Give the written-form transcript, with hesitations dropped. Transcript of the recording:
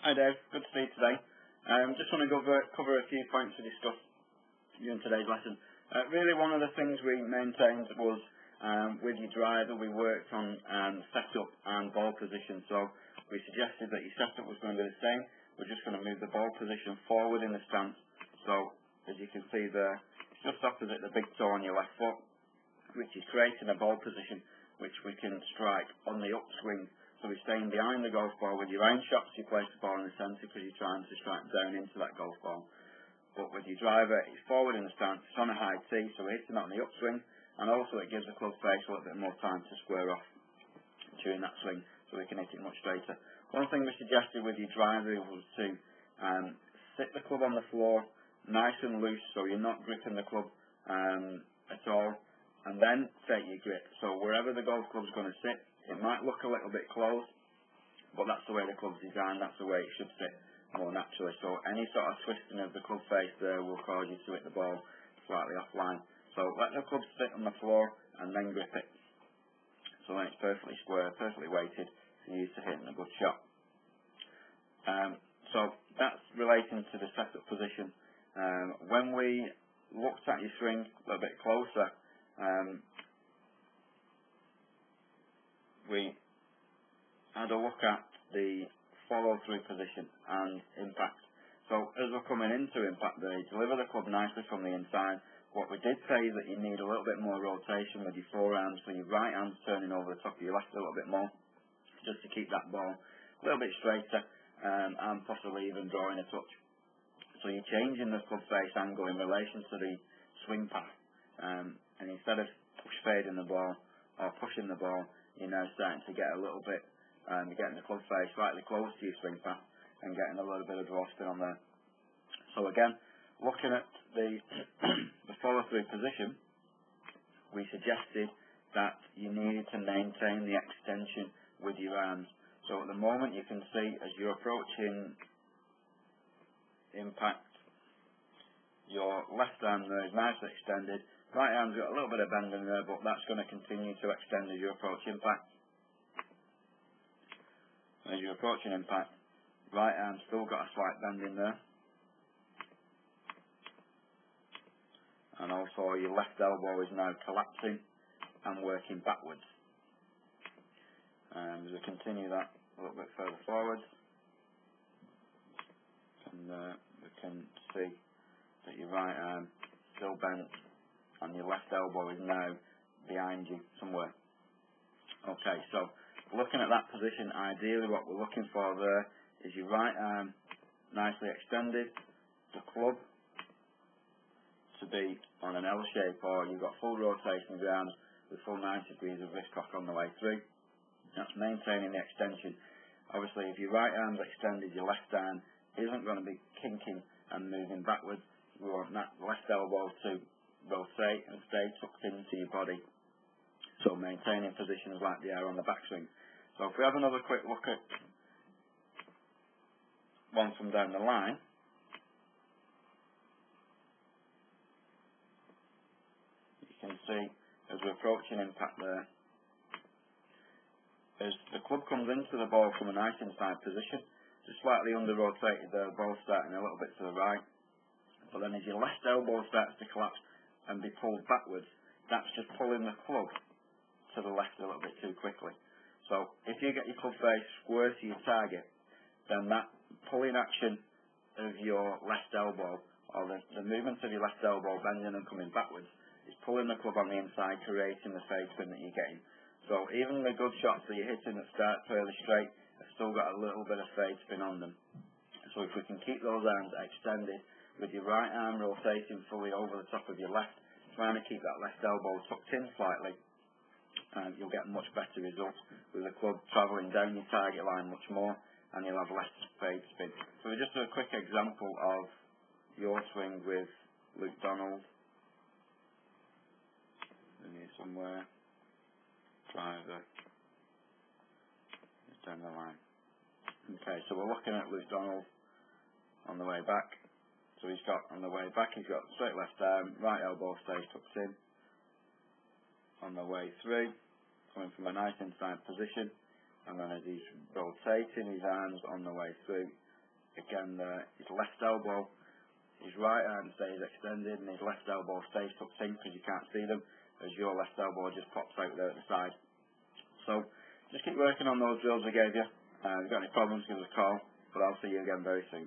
Hi Dave, good to see you today. Just want to cover a few points to discuss in today's lesson. Really one of the things we maintained was with your driver we worked on setup and ball position. So we suggested that your setup was going to be the same. We're just going to move the ball position forward in the stance. So as you can see there, it's just opposite the big toe on your left foot, which is creating a ball position which we can strike on the upswing. So we're staying behind the golf ball. With your iron shots, you place the ball in the centre because you're trying to strike down into that golf ball. But with your driver, it's forward in the stance, it's on a high tee, so we're hitting it on the upswing, and also it gives the club face a little bit more time to square off during that swing, so we can hit it much straighter. One thing we suggested with your driver was to sit the club on the floor, nice and loose, so you're not gripping the club at all, and then take your grip. So wherever the golf club's going to sit, it might look a little bit close, but that's the way the club's designed, that's the way it should sit more naturally. So any sort of twisting of the club face there will cause you to hit the ball slightly offline. So let the club sit on the floor and then grip it. So when it's perfectly square, perfectly weighted for you to hit in a good shot. So that's relating to the setup position. When we looked at your swing a little bit closer, we had a look at the follow-through position and impact. So as we're coming into impact there, you deliver the club nicely from the inside. What we did say is that you need a little bit more rotation with your forearms, so your right hand's turning over the top of your left a little bit more, just to keep that ball a little bit straighter and possibly even drawing a touch. So you're changing the club face angle in relation to the swing path, and instead of push-fading the ball or pushing the ball, you're now starting to get a little bit, you're getting the club face slightly close to your swing path and getting a little bit of draw spin on there. So again, looking at the follow-through position, we suggested that you needed to maintain the extension with your arms. So at the moment you can see as you're approaching impact, your left arm there is nicely extended. Right arm's got a little bit of bend in there, but that's going to continue to extend as you approach impact. As you're approaching impact, right arm's still got a slight bend in there. And also your left elbow is now collapsing and working backwards. As we continue that a little bit further forward, and we can see that your right arm still bent and your left elbow is now behind you somewhere. Okay, so looking at that position, ideally what we're looking for there is your right arm nicely extended, the club to be on an L shape, or you've got full rotation of your arms with full 90 degrees of wrist cock on the way through. That's maintaining the extension. Obviously if your right arm's extended, your left arm isn't going to be kinking and moving backwards. We want that left elbow to rotate and stay tucked into your body, so maintaining positions like they are on the backswing. So if we have another quick look at one from down the line, you can see as we're approaching impact there, as the club comes into the ball from a nice inside position, just slightly under rotated there, the ball starting a little bit to the right, but then as your left elbow starts to collapse and be pulled backwards, that's just pulling the club to the left a little bit too quickly. So if you get your club face square to your target, then that pulling action of your left elbow, or the movement of your left elbow bending and coming backwards, is pulling the club on the inside, creating the fade spin that you're getting. So even the good shots that you're hitting that start fairly straight have still got a little bit of fade spin on them. So if we can keep those arms extended, with your right arm rotating fully over the top of your left, trying to keep that left elbow tucked in slightly, you'll get much better results with the club travelling down your target line much more, and you'll have less fade spin. So just a quick example of your swing with Luke Donald. In here somewhere, driver, just down the line. Okay, so we're looking at Luke Donald on the way back. So he's got, on the way back, he's got straight left arm, right elbow stays tucked in. On the way through, coming from a nice inside position, and then as he's rotating his arms on the way through, again, his left elbow, his right arm stays extended, and his left elbow stays tucked in because you can't see them, as your left elbow just pops out there at the side. So just keep working on those drills I gave you. If you've got any problems, give us a call, but I'll see you again very soon.